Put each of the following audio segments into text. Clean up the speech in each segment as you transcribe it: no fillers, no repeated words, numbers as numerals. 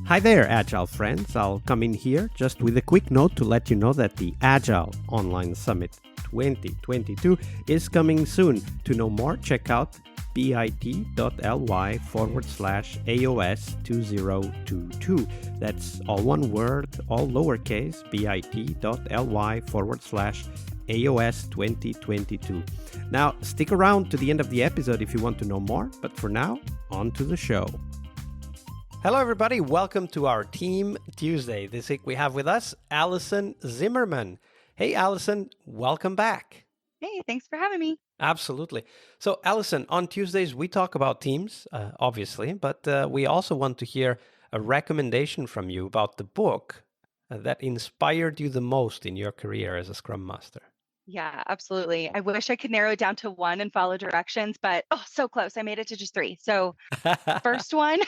Hi there, Agile friends. I'll come in here just with a quick note to let you know that the Agile Online Summit 2022 is coming soon. To know more, check out bit.ly/AOS2022. That's all one word, all lowercase, bit.ly/AOS2022. Now, stick around to the end of the episode if you want to know more, but for now, on to the show. Hello, everybody. Welcome to our Team Tuesday. This week we have with us Allison Zimmerman. Hey, Allison, welcome back. Hey, thanks for having me. Absolutely. So, Allison, on Tuesdays, we talk about teams, obviously, but we also want to hear a recommendation from you about the book that inspired you the most in your career as a Scrum Master. Yeah, absolutely. I wish I could narrow it down to one and follow directions, but so close. I made it to just three. So first one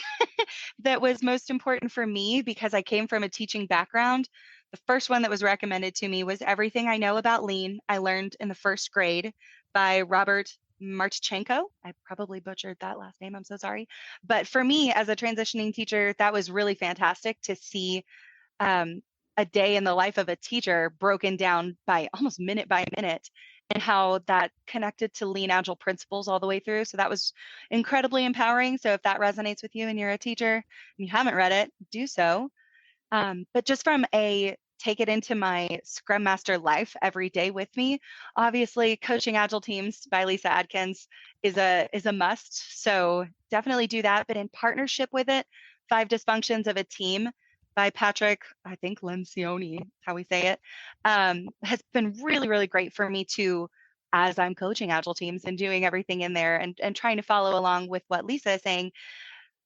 that was most important for me because I came from a teaching background. The first one that was recommended to me was Everything I Know About Lean, I Learned in the First Grade by Robert Martichenko. I probably butchered that last name. I'm so sorry. But for me, as a transitioning teacher, that was really fantastic to see a day in the life of a teacher broken down by almost minute by minute and how that connected to lean agile principles all the way through. So that was incredibly empowering. So if that resonates with you and you're a teacher and you haven't read it, do so. But just from a take it into my Scrum Master life every day with me, obviously Coaching Agile Teams by Lisa Adkins is a must. So definitely do that. But in partnership with it, 5 Dysfunctions of a Team by Patrick, I think Lencioni, how we say it, has been really, really great for me to, as I'm coaching Agile teams and doing everything in there and trying to follow along with what Lisa is saying,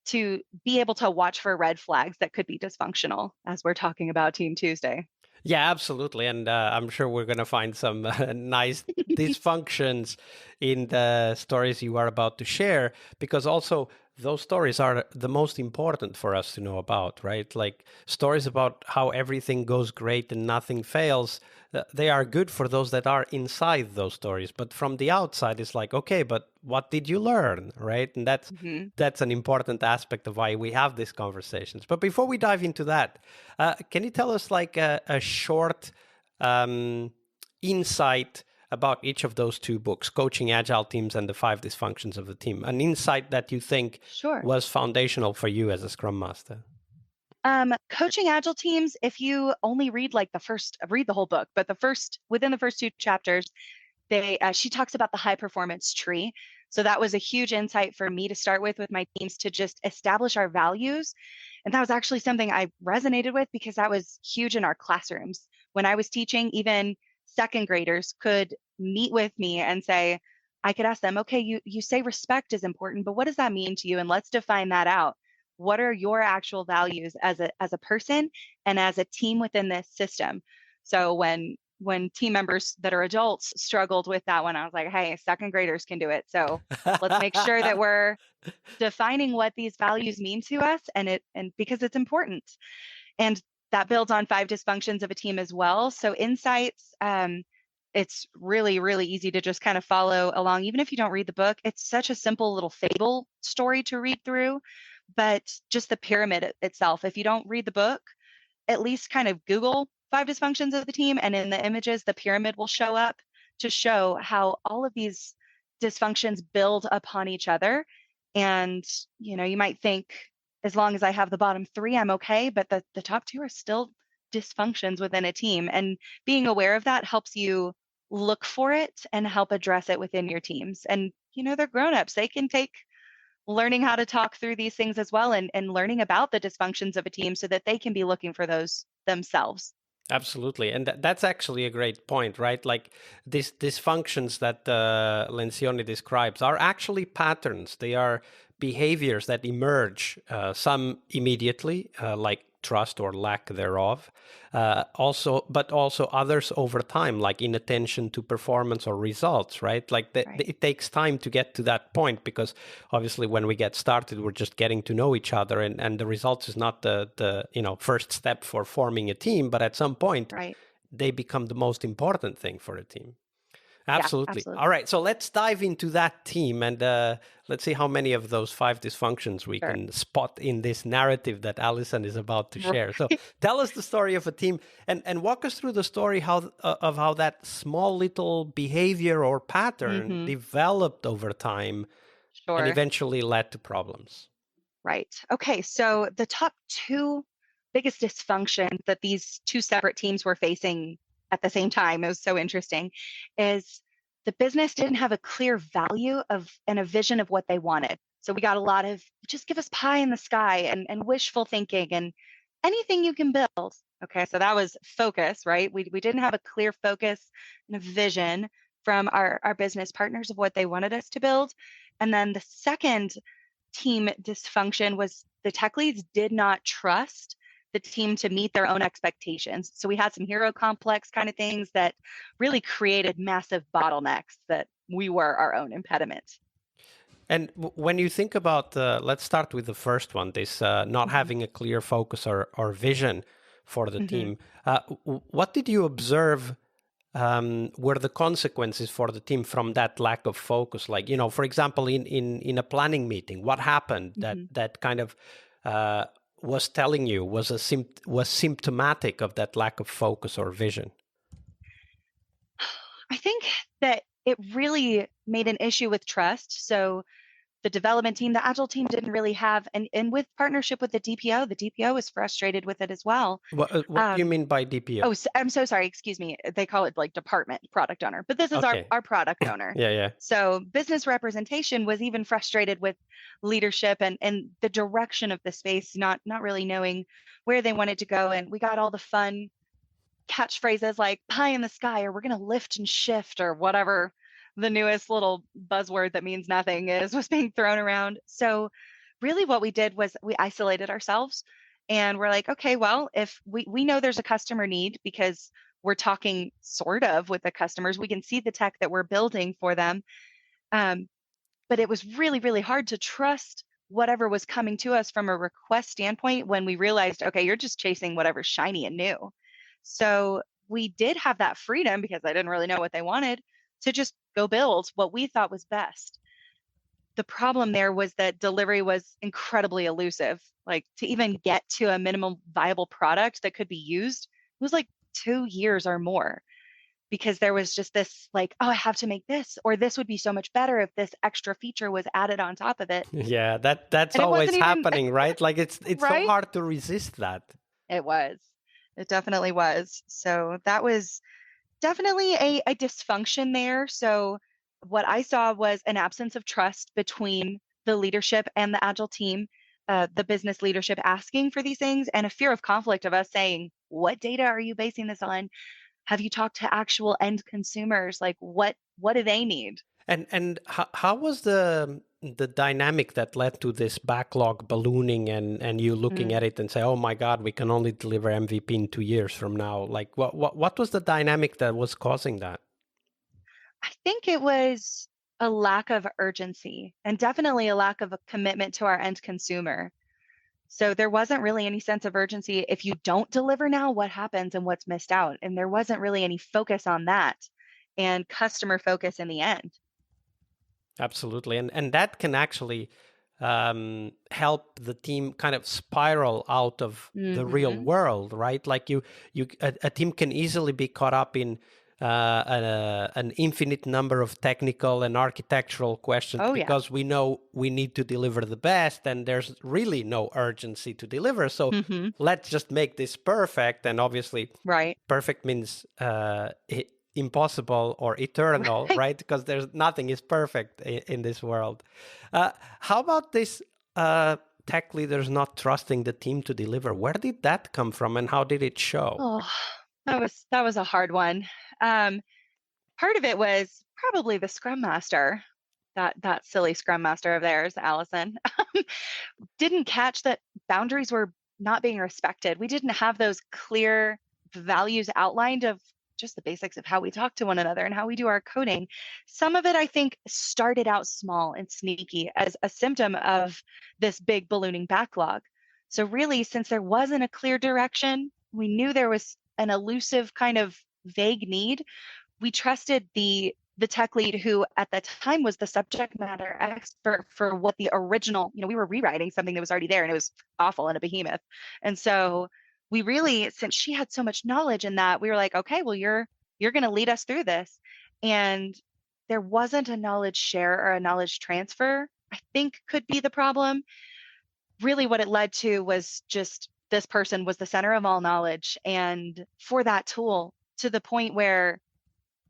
to be able to watch for red flags that could be dysfunctional as we're talking about Team Tuesday. Yeah, absolutely. And I'm sure we're going to find some nice dysfunctions in the stories you are about to share, because also those stories are the most important for us to know about, right? Like stories about how everything goes great and nothing fails. They are good for those that are inside those stories. But from the outside, it's like, okay, but what did you learn, right? And that's an important aspect of why we have these conversations. But before we dive into that, can you tell us like a short insight about each of those two books, Coaching Agile Teams and the 5 Dysfunctions of the Team, an insight that you think was foundational for you as a Scrum Master? Coaching Agile Teams, if you only read read the whole book, but within the first 2 chapters, she talks about the high performance tree. So that was a huge insight for me to start with my teams to just establish our values. And that was actually something I resonated with because that was huge in our classrooms. When I was teaching, even second graders could meet with me and say, I could ask them, okay, you say respect is important, but what does that mean to you? And let's define that out. What are your actual values as a person and as a team within this system? So when team members that are adults struggled with that one, I was like, hey, second graders can do it. So let's make sure that we're defining what these values mean to us and because it's important. And that builds on 5 Dysfunctions of a Team as well. So insights, it's really, really easy to just kind of follow along. Even if you don't read the book, it's such a simple little fable story to read through. But just the pyramid itself, if you don't read the book, at least kind of Google 5 Dysfunctions of the Team, and in the images, the pyramid will show up to show how all of these dysfunctions build upon each other. And, you might think, as long as I have the bottom 3, I'm okay, but the top 2 are still dysfunctions within a team. And being aware of that helps you look for it and help address it within your teams. And, they're grown-ups. They can take learning how to talk through these things as well and learning about the dysfunctions of a team so that they can be looking for those themselves. Absolutely. And that's actually a great point, right? Like these dysfunctions that Lencioni describes are actually patterns. They are behaviors that emerge, some immediately, like trust or lack thereof, but also others over time, like inattention to performance or results, right? Like it takes time to get to that point because obviously when we get started, we're just getting to know each other, and the results is not the first step for forming a team, but at some point, they become the most important thing for a team. Yeah, Absolutely. absolutely. All right. So let's dive into that team and let's see how many of those 5 dysfunctions we Sure. can spot in this narrative that Allison is about to share. So tell us the story of a team and walk us through the story of how that small little behavior or pattern Mm-hmm. developed over time and Sure. eventually led to problems. Right. Okay. So the top two biggest dysfunctions that these two separate teams were facing at the same time, it was so interesting, is the business didn't have a clear value of and a vision of what they wanted. So we got a lot of just give us pie in the sky and wishful thinking and anything you can build. Okay. So that was focus, right? We didn't have a clear focus and a vision from our business partners of what they wanted us to build. And then the second team dysfunction was the tech leads did not trust the team to meet their own expectations. So we had some hero complex kind of things that really created massive bottlenecks that we were our own impediment. And when you think about, let's start with the first one, this not Mm-hmm. having a clear focus or vision for the Mm-hmm. team. What did you observe were the consequences for the team from that lack of focus? Like, for example, in a planning meeting, what happened Mm-hmm. that kind of uh, was telling you was symptomatic of that lack of focus or vision? I think that it really made an issue with trust. So the development team, the agile team didn't really have, and with partnership with the DPO was frustrated with it as well. What do you mean by DPO? Oh, I'm so sorry. Excuse me. They call it like department product owner, but this is our, Okay. our product owner. Yeah, yeah. So business representation was even frustrated with leadership and the direction of the space, not really knowing where they wanted to go. And we got all the fun catchphrases like pie in the sky, or we're going to lift and shift, or whatever the newest little buzzword that means nothing is was being thrown around. So really what we did was we isolated ourselves and we're like, okay, well, if we know there's a customer need because we're talking sort of with the customers, we can see the tech that we're building for them. Um, but it was really, really hard to trust whatever was coming to us from a request standpoint when we realized, okay, you're just chasing whatever's shiny and new. So we did have that freedom because I didn't really know what they wanted to just go build what we thought was best. The problem there was that delivery was incredibly elusive. Like to even get to a minimum viable product that could be used was like 2 years or more because there was just this like, oh, I have to make this, or this would be so much better if this extra feature was added on top of it. Yeah, that's And it always wasn't even happening, right? Like it's so right. hard to resist that. It was. It definitely was. So that was definitely a dysfunction there. So what I saw was an absence of trust between the leadership and the agile team, the business leadership asking for these things, and a fear of conflict of us saying, what data are you basing this on? Have you talked to actual end consumers? Like what do they need? And how was the dynamic that led to this backlog ballooning and you looking at Mm. it and say, "Oh my God, we can only deliver MVP in 2 years from now." Like what was the dynamic that was causing that? I think it was a lack of urgency and definitely a lack of a commitment to our end consumer. So there wasn't really any sense of urgency. If you don't deliver now, what happens and what's missed out? And there wasn't really any focus on that and customer focus in the end. Absolutely, and that can actually help the team kind of spiral out of the real Hmm. world, right? Like a team can easily be caught up in an infinite number of technical and architectural questions Oh, yeah. because we know we need to deliver the best, and there's really no urgency to deliver. So Hmm. let's just make this perfect, and obviously Right. perfect means impossible or eternal, Right. right? Because there's nothing is perfect in this world. How about this tech leaders not trusting the team to deliver? Where did that come from, and how did it show? Oh, that was a hard one. Um, Part of it was probably the Scrum Master, that silly Scrum Master of theirs, Allison. Didn't catch that boundaries were not being respected. We didn't have those clear values outlined of just the basics of how we talk to one another and how we do our coding. Some of it, I think, started out small and sneaky as a symptom of this big ballooning backlog. So, really, since there wasn't a clear direction, we knew there was an elusive kind of vague need. We trusted the the tech lead who at the time was the subject matter expert for what the original, we were rewriting something that was already there and it was awful and a behemoth. And so we really, since she had so much knowledge in that, we were like, okay, well, you're going to lead us through this. And there wasn't a knowledge share or a knowledge transfer, I think could be the problem. Really what it led to was just this person was the center of all knowledge. And for that tool, to the point where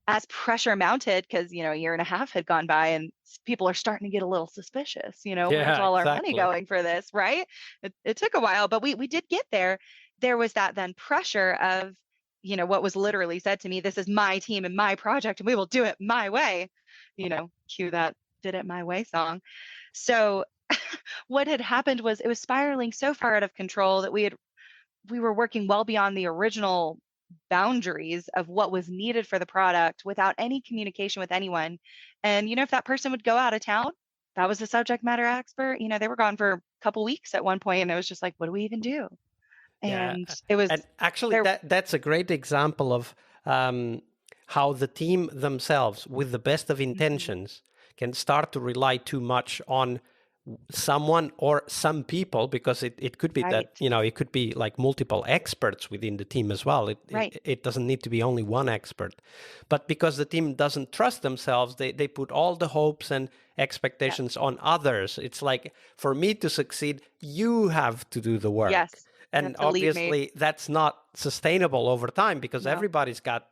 as pressure mounted, because, a year and a half had gone by and people are starting to get a little suspicious, where's Yeah, all our money exactly. going for this, right? It took a while, but we did get there. There was that then pressure of, what was literally said to me, this is my team and my project and we will do it my way, cue that did it my way song. So what had happened was it was spiraling so far out of control that we were working well beyond the original boundaries of what was needed for the product without any communication with anyone. And, if that person would go out of town, that was the subject matter expert, they were gone for a couple weeks at one point, and it was just like, what do we even do? Yeah, And it was and actually there. that's a great example of how the team themselves, with the best of intentions, can start to rely too much on someone or some people, because it could be that, Right. it could be like multiple experts within the team as well. Right. It doesn't need to be only one expert, but because the team doesn't trust themselves, they put all the hopes and expectations on others. It's like, for me to succeed, you have to do the work. Yes. You have And to lead me. obviously that's not sustainable over time, because No. everybody's got,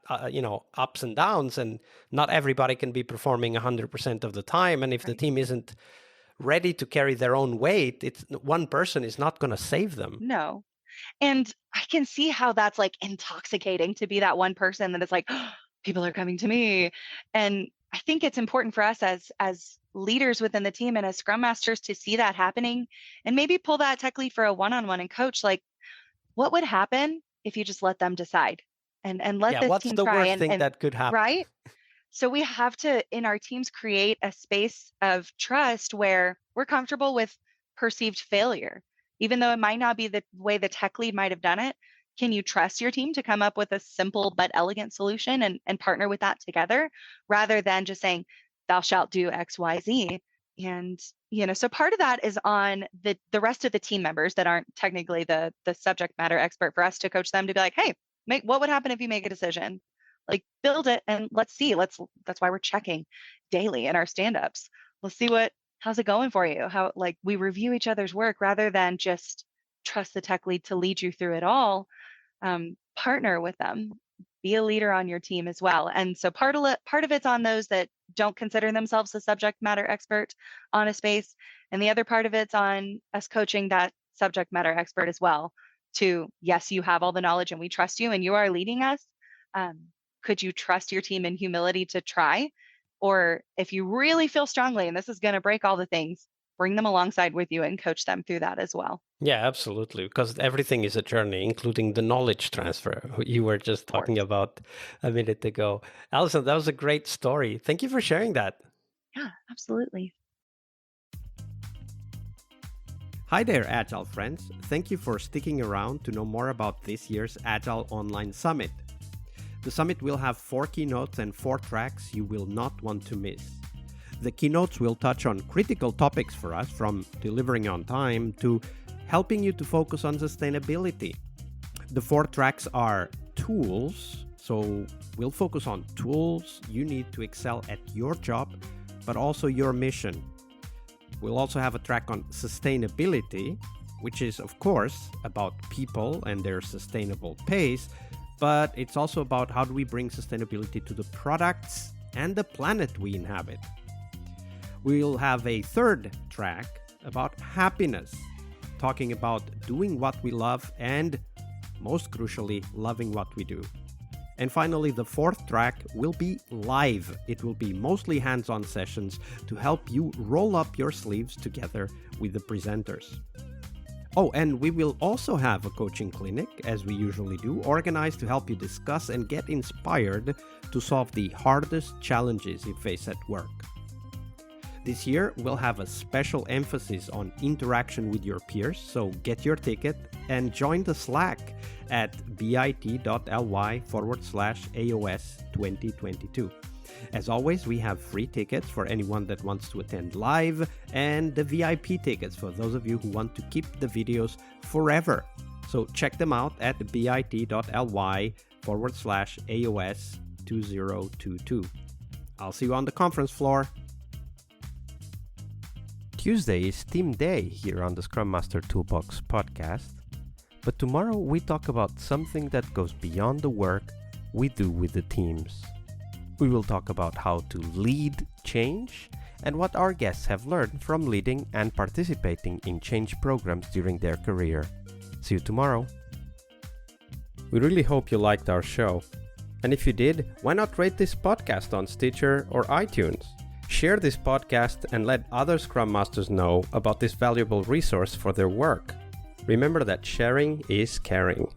ups and downs, and not everybody can be performing 100% of the time. And if the Right. team isn't ready to carry their own weight, it's one person is not going to save them. No. And I can see how that's like intoxicating to be that one person that is like, oh, people are coming to me. And I think it's important for us as leaders within the team and as scrum masters to see that happening and maybe pull that tech lead for a one-on-one and coach, like, what would happen if you just let them decide and let this What's team the try worst thing and that could happen? right? So we have to, in our teams, create a space of trust where we're comfortable with perceived failure. Even though it might not be the way the tech lead might have done it, can you trust your team to come up with a simple but elegant solution and partner with that together, rather than just saying, thou shalt do X, Y, Z? And, so part of that is on the rest of the team members that aren't technically the subject matter expert, for us to coach them to be like, hey, what would happen if you make a decision? Like, build it and let's see. That's why we're checking daily in our stand-ups. Let's see how's it going for you? How, like, we review each other's work rather than just trust the tech lead to lead you through it all. Partner with them, be a leader on your team as well. And so part of it's on those that don't consider themselves a subject matter expert on a space. And the other part of it's on us coaching that subject matter expert as well to, yes, you have all the knowledge and we trust you and you are leading us. Could you trust your team in humility to try? Or if you really feel strongly, and this is going to break all the things, bring them alongside with you and coach them through that as well. Yeah, absolutely. Because everything is a journey, including the knowledge transfer you were just talking about a minute ago. Allison, that was a great story. Thank you for sharing that. Yeah, absolutely. Hi there, Agile friends. Thank you for sticking around to know more about this year's Agile Online Summit. The summit will have 4 keynotes and 4 tracks you will not want to miss. The keynotes will touch on critical topics for us, from delivering on time to helping you to focus on sustainability. The 4 tracks are tools, so we'll focus on tools you need to excel at your job, but also your mission. We'll also have a track on sustainability, which is, of course, about people and their sustainable pace, but it's also about how do we bring sustainability to the products and the planet we inhabit. We'll have a 3rd track about happiness, talking about doing what we love and, most crucially, loving what we do. And finally, the 4th track will be live. It will be mostly hands-on sessions to help you roll up your sleeves together with the presenters. Oh, and we will also have a coaching clinic, as we usually do, organized to help you discuss and get inspired to solve the hardest challenges you face at work. This year, we'll have a special emphasis on interaction with your peers, so get your ticket and join the Slack at bit.ly/AOS 2022. As always, we have free tickets for anyone that wants to attend live and the VIP tickets for those of you who want to keep the videos forever. So check them out at bit.ly/AOS2022. I'll see you on the conference floor. Tuesday is Team Day here on the Scrum Master Toolbox podcast. But tomorrow we talk about something that goes beyond the work we do with the teams. We will talk about how to lead change and what our guests have learned from leading and participating in change programs during their career. See you tomorrow. We really hope you liked our show. And if you did, why not rate this podcast on Stitcher or iTunes? Share this podcast and let other Scrum Masters know about this valuable resource for their work. Remember that sharing is caring.